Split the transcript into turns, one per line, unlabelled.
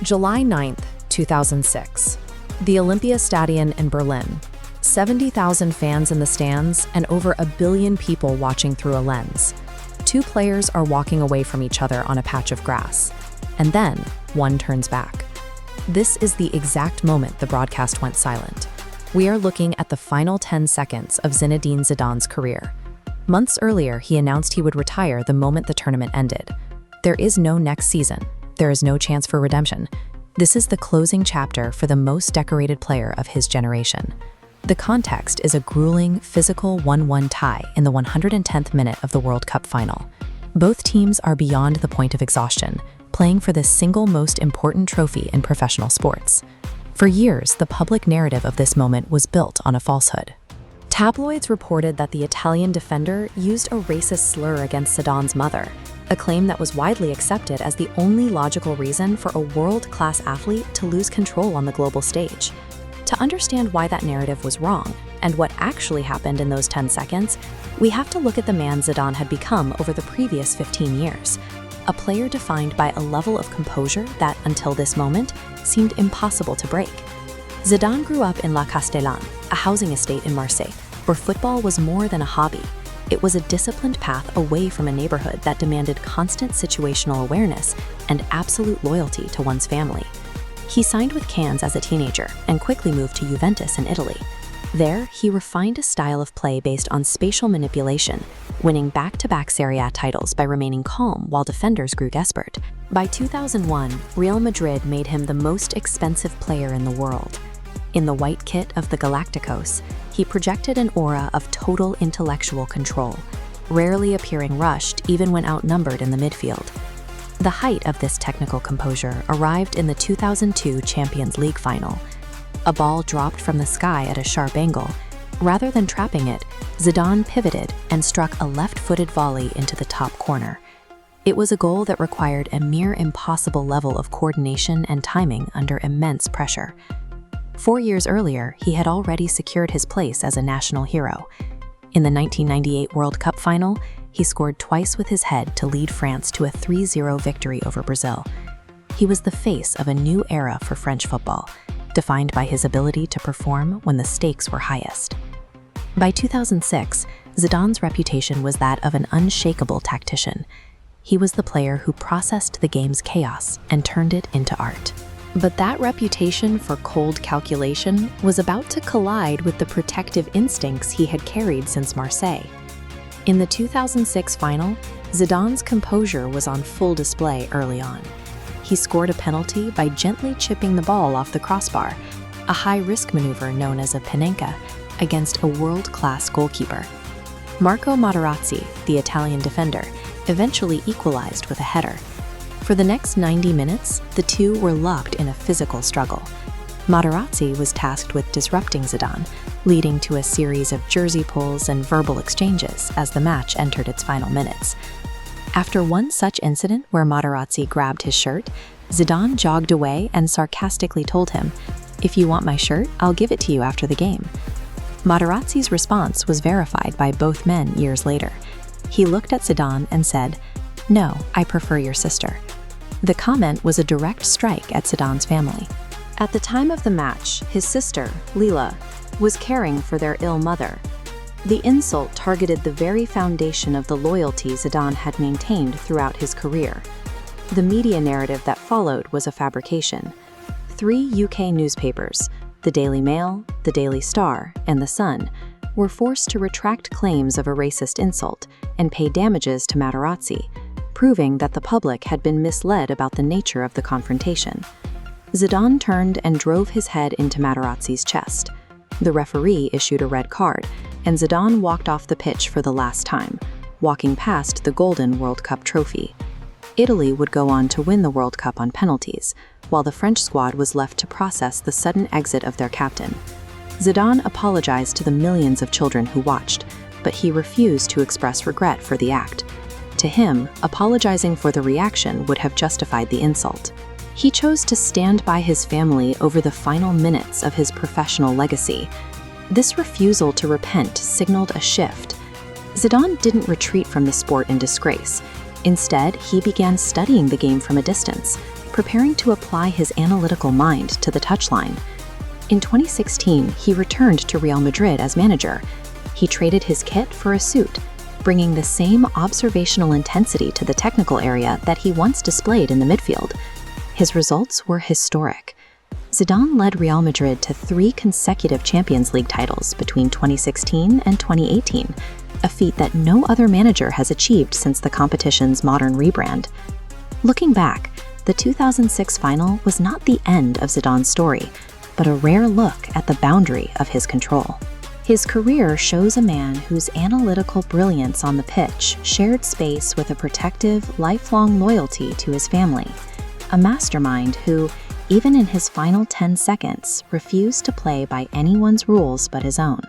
July 9, 2006. The Olympiastadion in Berlin. 70,000 fans in the stands and over 1 billion people watching through a lens. Two players are walking away from each other on a patch of grass. And then, one turns back. This is the exact moment the broadcast went silent. We are looking at the final 10 seconds of Zinedine Zidane's career. Months earlier, he announced he would retire the moment the tournament ended. There is no next season. There is no chance for redemption. This is the closing chapter for the most decorated player of his generation. The context is a grueling, physical 1-1 tie in the 110th minute of the World Cup final. Both teams are beyond the point of exhaustion, playing for the single most important trophy in professional sports. For years, the public narrative of this moment was built on a falsehood. Tabloids reported that the Italian defender used a racist slur against Zidane's mother, a claim that was widely accepted as the only logical reason for a world-class athlete to lose control on the global stage. To understand why that narrative was wrong and what actually happened in those 10 seconds, we have to look at the man Zidane had become over the previous 15 years. A player defined by a level of composure that, until this moment, seemed impossible to break. Zidane grew up in La Castellane, a housing estate in Marseille, where football was more than a hobby. It was a disciplined path away from a neighborhood that demanded constant situational awareness and absolute loyalty to one's family. He signed with Cannes as a teenager and quickly moved to Juventus in Italy. There, he refined a style of play based on spatial manipulation, winning back-to-back Serie A titles by remaining calm while defenders grew desperate. By 2001, Real Madrid made him the most expensive player in the world. In the white kit of the Galacticos, he projected an aura of total intellectual control, rarely appearing rushed even when outnumbered in the midfield. The height of this technical composure arrived in the 2002 Champions League final. A ball dropped from the sky at a sharp angle. Rather than trapping it, Zidane pivoted and struck a left-footed volley into the top corner. It was a goal that required a near impossible level of coordination and timing under immense pressure. 4 years earlier, he had already secured his place as a national hero. In the 1998 World Cup final, he scored twice with his head to lead France to a 3-0 victory over Brazil. He was the face of a new era for French football, defined by his ability to perform when the stakes were highest. By 2006, Zidane's reputation was that of an unshakable tactician. He was the player who processed the game's chaos and turned it into art. But that reputation for cold calculation was about to collide with the protective instincts he had carried since Marseille. In the 2006 final, Zidane's composure was on full display early on. He scored a penalty by gently chipping the ball off the crossbar, a high-risk maneuver known as a penenka, against a world-class goalkeeper. Marco Materazzi, the Italian defender, eventually equalized with a header. For the next 90 minutes, the two were locked in a physical struggle. Materazzi was tasked with disrupting Zidane, leading to a series of jersey pulls and verbal exchanges as the match entered its final minutes. After one such incident where Materazzi grabbed his shirt, Zidane jogged away and sarcastically told him, "If you want my shirt, I'll give it to you after the game." Materazzi's response was verified by both men years later. He looked at Zidane and said, "No, I prefer your sister." The comment was a direct strike at Zidane's family. At the time of the match, his sister, Lila, was caring for their ill mother. The insult targeted the very foundation of the loyalty Zidane had maintained throughout his career. The media narrative that followed was a fabrication. 3 UK newspapers, the Daily Mail, the Daily Star, and the Sun, were forced to retract claims of a racist insult and pay damages to Materazzi, proving that the public had been misled about the nature of the confrontation. Zidane turned and drove his head into Materazzi's chest. The referee issued a red card, and Zidane walked off the pitch for the last time, walking past the golden World Cup trophy. Italy would go on to win the World Cup on penalties, while the French squad was left to process the sudden exit of their captain. Zidane apologized to the millions of children who watched, but he refused to express regret for the act. To him, apologizing for the reaction would have justified the insult. He chose to stand by his family over the final minutes of his professional legacy. This refusal to repent signaled a shift. Zidane didn't retreat from the sport in disgrace. Instead, he began studying the game from a distance,
preparing to apply his analytical mind to the touchline. In 2016, he returned to Real Madrid as manager. He traded his kit for a suit, bringing the same observational intensity to the technical area that he once displayed in the midfield. His results were historic. Zidane led Real Madrid to 3 consecutive Champions League titles between 2016 and 2018, a feat that no other manager has achieved since the competition's modern rebrand. Looking back, the 2006 final was not the end of Zidane's story, but a rare look at the boundary of his control. His career shows a man whose analytical brilliance on the pitch shared space with a protective, lifelong loyalty to his family. A mastermind who, even in his final 10 seconds, refused to play by anyone's rules but his own.